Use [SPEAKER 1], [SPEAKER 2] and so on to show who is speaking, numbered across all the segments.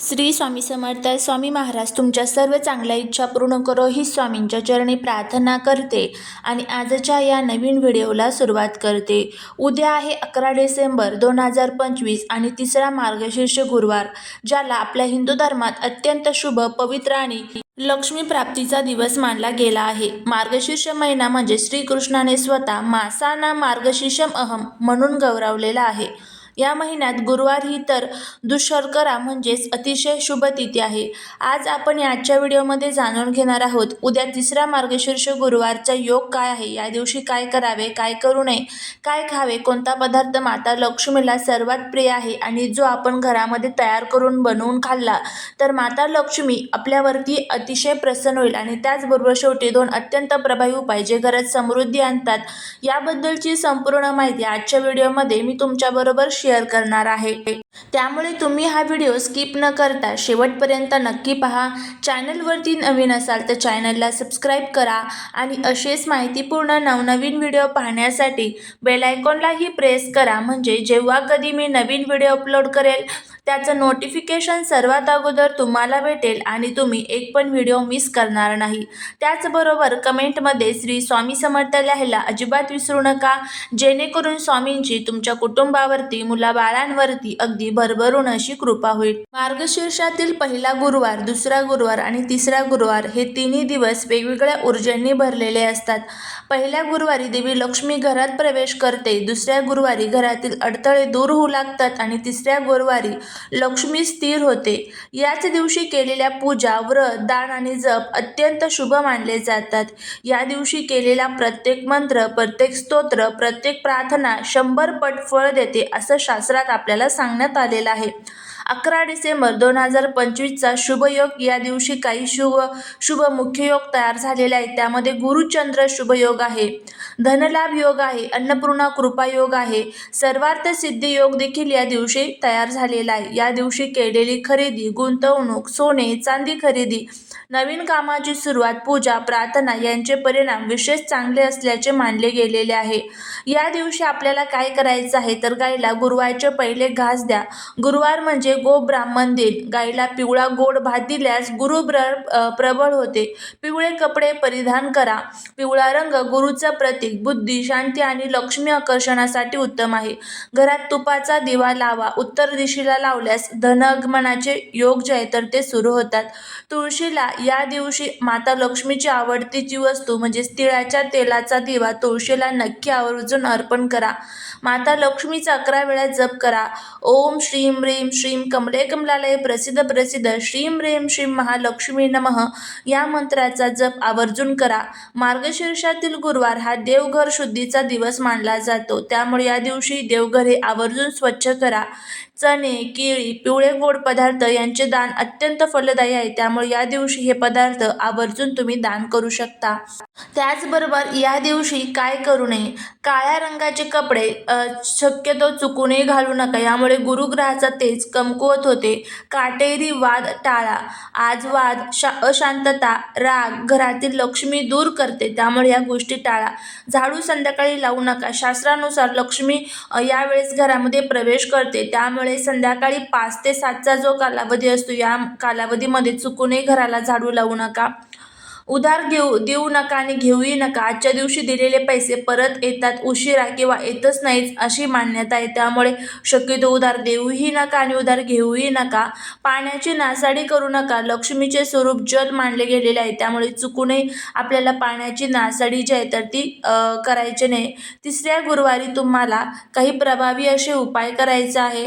[SPEAKER 1] श्री स्वामी समर्थ. स्वामी महाराज तुमच्या सर्व चांगल्या इच्छा पूर्ण करो ही स्वामींच्या चरणी प्रार्थना करते आणि आजच्या या नवीन व्हिडिओला सुरुवात करते. उद्या आहे 11 डिसेंबर 2025 आणि तिसरा मार्गशीर्ष गुरुवार, ज्याला आपल्या हिंदू धर्मात अत्यंत शुभ, पवित्र आणि लक्ष्मी प्राप्तीचा दिवस मानला गेला आहे. मार्गशीर्ष महिना म्हणजे श्रीकृष्णाने स्वतः मासाना मार्गशीर्षम अहम म्हणून गौरवलेला आहे. या महिन्यात गुरुवार ही तर दुष्शर्करा म्हणजेच अतिशय शुभ तिथी आहे. आज आपण आजच्या व्हिडिओमध्ये जाणून घेणार आहोत उद्या तिसरा मार्गशीर्ष गुरुवारचा योग काय आहे, या दिवशी काय करावे, काय करू नये, काय खावे, कोणता पदार्थ माता लक्ष्मीला सर्वात प्रिय आहे आणि जो आपण घरामध्ये तयार करून बनवून खाल्ला तर माता लक्ष्मी आपल्यावरती अतिशय प्रसन्न होईल. आणि त्याचबरोबर शेवटी 2 अत्यंत प्रभावी उपाय जे घरात समृद्धी आणतात, याबद्दलची संपूर्ण माहिती आजच्या व्हिडिओमध्ये मी तुमच्याबरोबर शेअर करणार आहे. त्यामुळे तुम्ही हा व्हिडिओ स्किप न करता शेवटपर्यंत नक्की पहा. चॅनलवरती नवीन असाल तर चॅनलला सबस्क्राईब करा आणि असेच माहितीपूर्ण नवनवीन व्हिडिओ पाहण्यासाठी बेल आयकॉनलाही प्रेस करा, म्हणजे जेव्हा कधी मी नवीन व्हिडिओ अपलोड करेल त्याचं नोटिफिकेशन सर्वात अगोदर तुम्हाला भेटेल आणि तुम्ही एक पण व्हिडिओ मिस करणार नाही. त्याचबरोबर कमेंटमध्ये श्री स्वामी समर्थ लिहायला अजिबात विसरू नका, जेणेकरून स्वामींची तुमच्या कुटुंबावरती, मुलाबाळांवरती अगदी भरभरून अशी कृपा होईल. मार्गशीर्षातील पहिला गुरुवार, दुसरा गुरुवार आणि तिसरा गुरुवार हे तिन्ही दिवस वेगवेगळ्या ऊर्जेंनी भरलेले असतात. पहिल्या गुरुवारी देवी लक्ष्मी घरात प्रवेश करते, दुसऱ्या गुरुवारी घरातील अडथळे दूर होऊ लागतात आणि तिसऱ्या गुरुवारी लक्ष्मी स्थिर होते. याच दिवशी केलेल्या पूजा, व्रत, दान आणि जप अत्यंत शुभ मानले जातात. या दिवशी केलेला प्रत्येक मंत्र, प्रत्येक स्तोत्र, प्रत्येक प्रार्थना 100 पट फळ देते असं शास्त्रात आपल्याला सांगण्यात आलेलं आहे. 11 डिसेंबर 2025चा शुभयोग, या दिवशी काही शुभ मुख्य योग तयार झालेले आहेत. त्यामध्ये गुरुचंद्र शुभ योग आहे, धनलाभ योग आहे, अन्नपूर्णा कृपा योग आहे, सर्वार्थ सिद्धी योग देखील या दिवशी तयार झालेला आहे. या दिवशी केलेली खरेदी, गुंतवणूक, सोने चांदी खरेदी, नवीन कामाची सुरुवात, पूजा, प्रार्थना यांचे परिणाम विशेष चांगले असल्याचे मानले गेलेले आहे. या दिवशी आपल्याला काय करायचं आहे तर गायीला गुरुवारचे पहिले घास द्या. गुरुवार म्हणजे गो ब्राह्मण दिन. गायीला पिवळा गोड भात दिल्यास गुरुबळ प्रबळ होते. पिवळे कपडे परिधान करा. पिवळा रंग गुरुचा प्रतीक, बुद्धी, शांती आणि लक्ष्मी आकर्षणासाठी उत्तम आहे. घरात तुपाचा दिवा लावा. उत्तर दिशेला लावल्यास धनागमनाचे योग जे आहे तर ते सुरू होतात. तुळशीला या दिवशी माता लक्ष्मीची आवडतीची वस्तू म्हणजे तिळाच्या तेलाचा दिवा तुळशीला नक्की आवर्जून अर्पण करा. माता लक्ष्मीचा 11 वेळा जप करा. ओम श्रीम ह्रीम श्रीम कमले कमलालय प्रसिद्ध प्रसिद्ध श्रीम ह्रीम श्रीम महालक्ष्मी नमः या मंत्राचा जप आवर्जून करा. मार्गशीर्षातील गुरुवार हा देवघर शुद्धीचा दिवस मानला जातो. त्यामुळे या दिवशी देवघर हे आवर्जून स्वच्छ करा. चणे, केळी, पिवळे गोड पदार्थ यांचे दान अत्यंत फलदायी आहे. त्यामुळे या दिवशी हे पदार्थ आवर्जून तुम्ही दान करू शकता. त्याचबरोबर या दिवशी काय करू नये, काळ्या रंगाचे कपडे शक्यतो चुकूनही घालू नका, यामुळे गुरुग्रहाचा तेज कमकुवत होते. काटेरी वाद टाळा. आज वाद, अशांतता, राग घरातील लक्ष्मी दूर करते, त्यामुळे या गोष्टी टाळा. झाडू संध्याकाळी लावू नका. शास्त्रानुसार लक्ष्मी यावेळेस घरामध्ये प्रवेश करते, त्यामुळे संध्याकाळी 5 ते 7चा जो कालावधी असतो या कालावधीमध्ये चुकूनही घराला झाडू लावू नका. उधार देऊ नका आणि घेऊही नका. आजच्या दिवशी दिलेले पैसे परत येतात उशिरा किंवा येतच नाहीत अशी मान्यता आहे. त्यामुळे शक्यतो उधार देऊही नका आणि उधार घेऊही नका. पाण्याची नासाडी करू नका. लक्ष्मीचे स्वरूप जल मानले गेलेले आहे, त्यामुळे चुकूनही आपल्याला पाण्याची नासाडी जी आहे तर ती करायची नाही. तिसऱ्या गुरुवारी तुम्हाला काही प्रभावी असे उपाय करायचे आहे.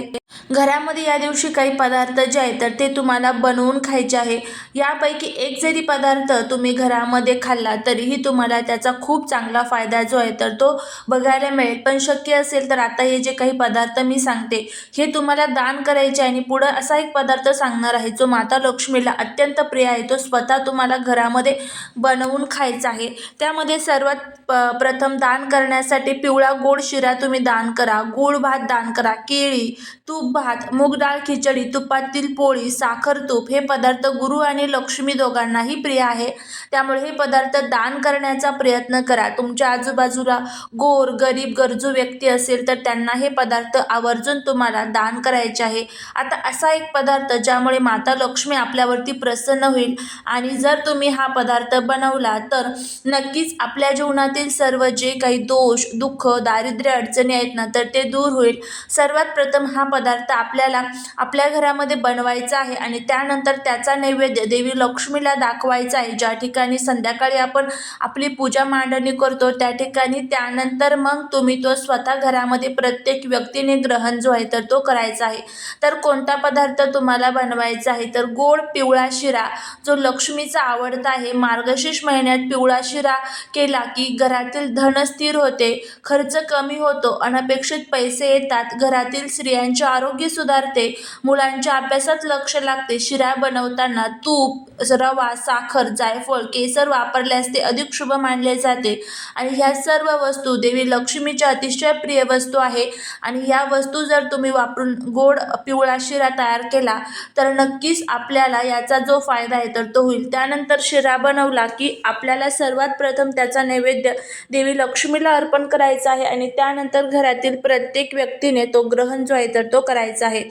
[SPEAKER 1] घरामध्ये या दिवशी काही पदार्थ जे आहेत तर ते तुम्हाला बनवून खायचे आहे. यापैकी एक जरी पदार्थ तुम्ही घरामध्ये खाल्ला तरीही तुम्हाला त्याचा खूप चांगला फायदा जो आहे तर तो बघायला मिळेल. पण शक्य असेल तर आता हे जे काही पदार्थ मी सांगते हे तुम्हाला दान करायचे आहे. आणि पुढं असा एक पदार्थ सांगणार आहे जो माता लक्ष्मीला अत्यंत प्रिय आहे, तो स्वतः तुम्हाला घरामध्ये बनवून खायचा आहे. त्यामध्ये सर्वात प्रथम दान करण्यासाठी पिवळा गोड शिरा तुम्ही दान करा, गूळ भात दान करा, केळी, तूप भात, मूग डाळ खिचडी, तुपातील पोळी, साखर तूप हे पदार्थ गुरु आणि लक्ष्मी दोघांनाही प्रिय आहे. त्यामुळे हे पदार्थ दान करण्याचा प्रयत्न करा. तुमच्या आजूबाजूला गोर, गरीब, गरजू व्यक्ती असेल तर त्यांना हे पदार्थ आवर्जून तुम्हाला दान करायचे आहे. आता असा एक पदार्थ ज्यामुळे माता लक्ष्मी आपल्यावरती प्रसन्न होईल आणि जर तुम्ही हा पदार्थ बनवला तर नक्कीच आपल्या जीवनातील सर्व जे काही दोष, दुःख, दारिद्र्य, अडचणी आहेत ना तर ते दूर होईल. सर्वात प्रथम हा पदार्थ आपल्याला आपल्या घरामध्ये बनवायचा आहे आणि त्यानंतर त्याचा नैवेद्य देवी लक्ष्मीला दाखवायचा आहे. ज्या ठिकाणी संध्याकाळी आपण आपली पूजा मांडणी करतो त्या ठिकाणी त्यानंतर मग तुम्ही तो स्वतः घरामध्ये प्रत्येक व्यक्तीने ग्रहण जो आहे तर तो करायचा आहे. तर कोणता पदार्थ तुम्हाला बनवायचा आहे तर गोड पिवळा शिरा जो लक्ष्मीचा आवडता आहे. मार्गशीर्ष महिन्यात पिवळा शिरा केला की घरातील धन स्थिर होते, खर्च कमी होतो, अनपेक्षित पैसे येतात, घरातील स्त्रियांचे आरोग्य सुधारते, मुलांच्या अभ्यासात लक्ष लागते. शिरा बनवताना तूप, रवा, साखर, जायफळ, केसर वापरल्यास ते अधिक शुभ मानले जाते आणि ह्या सर्व वस्तू देवी लक्ष्मीच्या अतिशय प्रिय वस्तू आहे आणि ह्या वस्तू जर तुम्ही वापरून गोड पिवळा शिरा तयार केला तर नक्कीच आपल्याला याचा जो फायदा आहे तर तो होईल. त्यानंतर शिरा बनवला की आपल्याला सर्वात प्रथम त्याचा नैवेद्य देवी लक्ष्मीला अर्पण करायचा आहे आणि त्यानंतर घरातील प्रत्येक व्यक्तीने तो ग्रहण जो आहे तर तो करायचा आहे.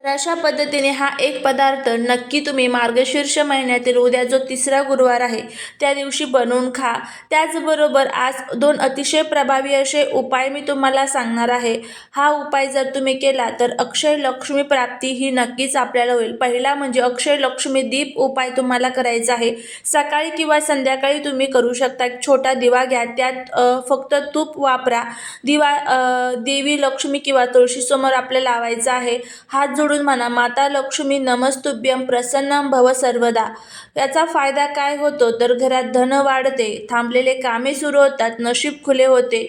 [SPEAKER 1] तर अशा पद्धतीने हा एक पदार्थ नक्की तुम्ही मार्गशीर्ष महिन्यातील उद्या जो 3रा गुरुवार आहे त्या दिवशी बनवून खा. त्याचबरोबर आज 2 अतिशय प्रभावी असे उपाय मी तुम्हाला सांगणार आहे. हा उपाय जर तुम्ही केला तर अक्षय लक्ष्मी प्राप्ती ही नक्कीच आपल्याला होईल. पहिला म्हणजे अक्षय लक्ष्मी दीप उपाय तुम्हाला करायचा आहे. सकाळी किंवा संध्याकाळी तुम्ही करू शकता. एक छोटा दिवा घ्या, त्यात फक्त तूप वापरा. दिवा देवी लक्ष्मी किंवा तुळशीसमोर आपल्याला लावायचा आहे. हात जोडून म्हणा, माता लक्ष्मी नमस्तुभ्यं प्रसन्नं भव सर्वदा. याचा फायदा काय होतो तर घरात धन वाढते, थांबलेले कामे सुरू होतात, नशीब खुले होते.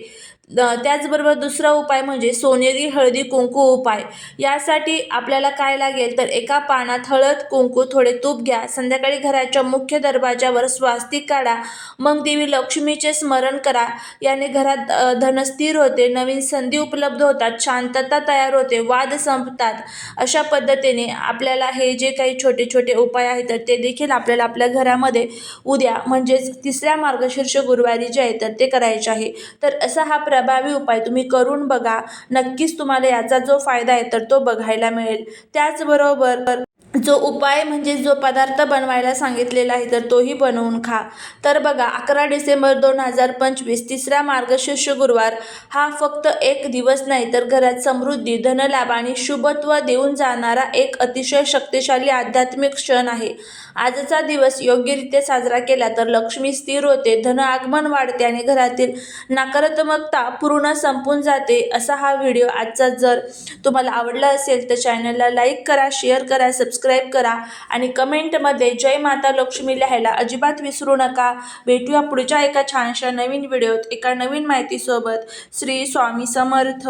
[SPEAKER 1] त्याचबरोबर दुसरा उपाय म्हणजे सोनेरी हळदी कुंकू उपाय. यासाठी आपल्याला काय लागेल तर एका पानात हळद, कुंकू, थोडे तूप घ्या. संध्याकाळी घराच्या मुख्य दरवाजावर स्वास्तिक काढा. मग देवी लक्ष्मीचे स्मरण करा. याने घरात धन स्थिर होते, नवीन संधी उपलब्ध होतात, शांतता तयार होते, वाद संपतात. अशा पद्धतीने आपल्याला हे जे काही छोटे छोटे उपाय आहेत तर ते देखील आपल्याला आपल्या घरामध्ये उद्या म्हणजेच 3ऱ्या मार्गशीर्ष गुरुवारी जे आहे तर ते करायचे आहे. तर असा हा प्रभावी उपाय तुम्ही करून बघा. नक्कीच तुम्हाला याचा जो फायदा आहे तर तो बघायला मिळेल. त्याचबरोबर जो उपाय म्हणजे जो पदार्थ बनवायला सांगितलेला आहे तर तोही बनवून खा. तर बघा 11 डिसेंबर 2025 3रा मार्गशीर्ष गुरुवार हा फक्त एक दिवस नाही तर घरात समृद्धी, धनलाभ आणि शुभत्व देऊन जाणारा एक अतिशय शक्तिशाली आध्यात्मिक क्षण आहे. आजचा दिवस योग्यरित्या साजरा केला तर लक्ष्मी स्थिर होते, धन आगमन वाढते आणि घरातील नकारात्मकता पूर्ण संपून जाते. असा हा व्हिडिओ आजचा जर तुम्हाला आवडला असेल तर चॅनलला लाईक करा, शेअर करा, सबस्क्राईब करा आणि कमेंटमध्ये जय माता लक्ष्मी लिहायला अजिबात विसरू नका. भेटूया पुढच्या एका छानशा नवीन व्हिडिओत एका नवीन माहितीसोबत. श्री स्वामी समर्थ.